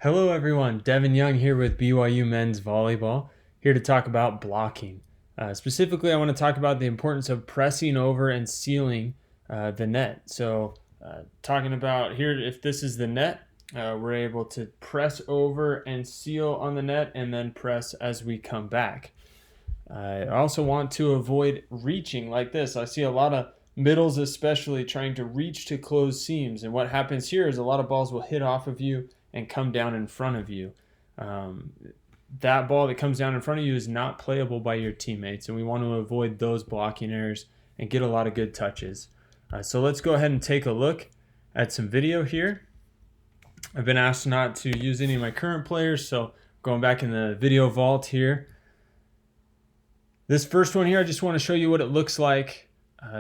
Hello everyone, Devin Young here with BYU Men's Volleyball, here to talk about blocking. Specifically, I want to talk about the importance of pressing over and sealing the net. Talking about here, if this is the net, we're able to press over and seal on the net and then press as we come back. I also want to avoid reaching like this. I see a lot of middles especially trying to reach to close seams, and what happens here is a lot of balls will hit off of you and come down in front of you. That ball that comes down in front of you is not playable by your teammates, and we want to avoid those blocking errors and get a lot of good touches. So let's go ahead and take a look at some video here. I've been asked not to use any of my current players, so going back in the video vault here. This first one here, I just want to show you what it looks like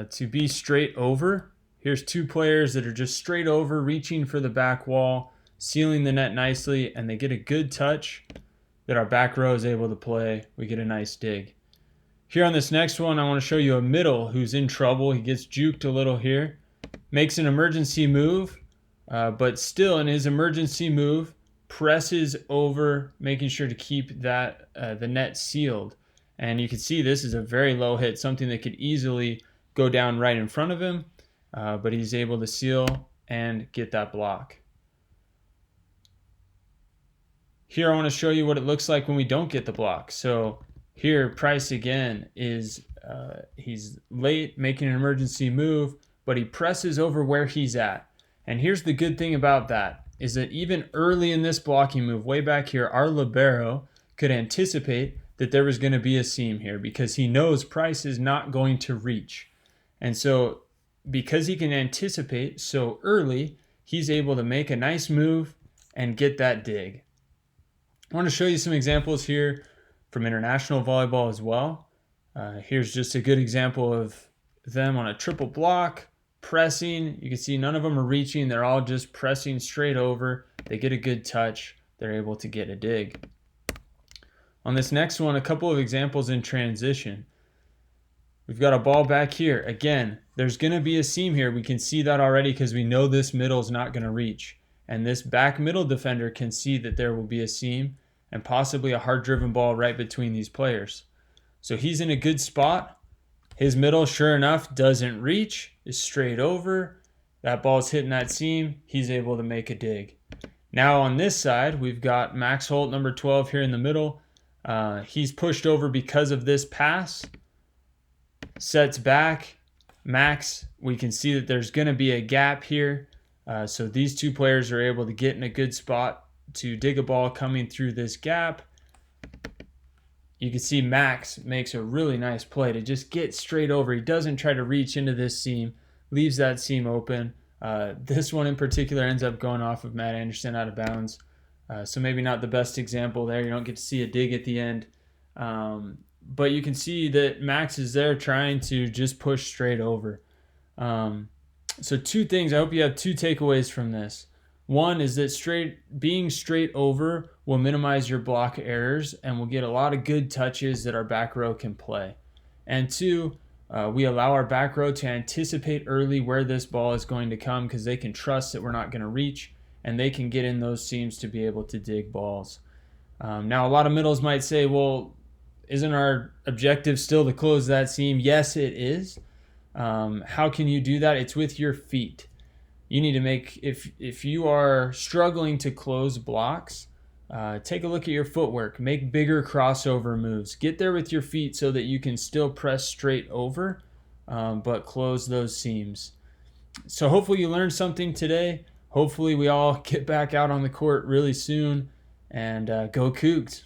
to be straight over. Here's two players that are just straight over, reaching for the back wall, sealing the net nicely, and they get a good touch that our back row is able to play. We get a nice dig. Here on this next one, I want to show you a middle who's in trouble. He gets juked a little here, makes an emergency move, but still in his emergency move, presses over, making sure to keep that the net sealed. And you can see this is a very low hit, something that could easily go down right in front of him, but he's able to seal and get that block. Here I want to show you what it looks like when we don't get the block. So here Price again is he's late making an emergency move, but he presses over where he's at. And here's the good thing about that is that even early in this blocking move, way back here, our libero could anticipate that there was going to be a seam here because he knows Price is not going to reach. And so because he can anticipate so early, he's able to make a nice move and get that dig. I want to show you some examples here from international volleyball as well. Here's just a good example of them on a triple block, pressing. You can see none of them are reaching. They're all just pressing straight over. They get a good touch. They're able to get a dig. On this next one, a couple of examples in transition. We've got a ball back here. Again, there's going to be a seam here. We can see that already because we know this middle is not going to reach. And this back middle defender can see that there will be a seam and possibly a hard-driven ball right between these players. So he's in a good spot. His middle, sure enough, doesn't reach, is straight over. That ball's hitting that seam. He's able to make a dig. Now on this side, we've got Max Holt, number 12, here in the middle. He's pushed over because of this pass. Sets back. Max, we can see that there's going to be a gap here. So these two players are able to get in a good spot to dig a ball coming through this gap. You can see Max makes a really nice play to just get straight over. He doesn't try to reach into this seam, leaves that seam open. This one in particular ends up going off of Matt Anderson out of bounds. So maybe not the best example there. You don't get to see a dig at the end. But you can see that Max is there trying to just push straight over. So two things. I hope you have two takeaways from this. One is that being straight over will minimize your block errors and will get a lot of good touches that our back row can play. And two, we allow our back row to anticipate early where this ball is going to come because they can trust that we're not going to reach, and they can get in those seams to be able to dig balls. Now, a lot of middles might say, well, isn't our objective still to close that seam? Yes, it is. How can you do that? It's with your feet. You need to make, if you are struggling to close blocks, take a look at your footwork. Make bigger crossover moves. Get there with your feet so that you can still press straight over, but close those seams. So hopefully you learned something today. Hopefully we all get back out on the court really soon and go Cougs.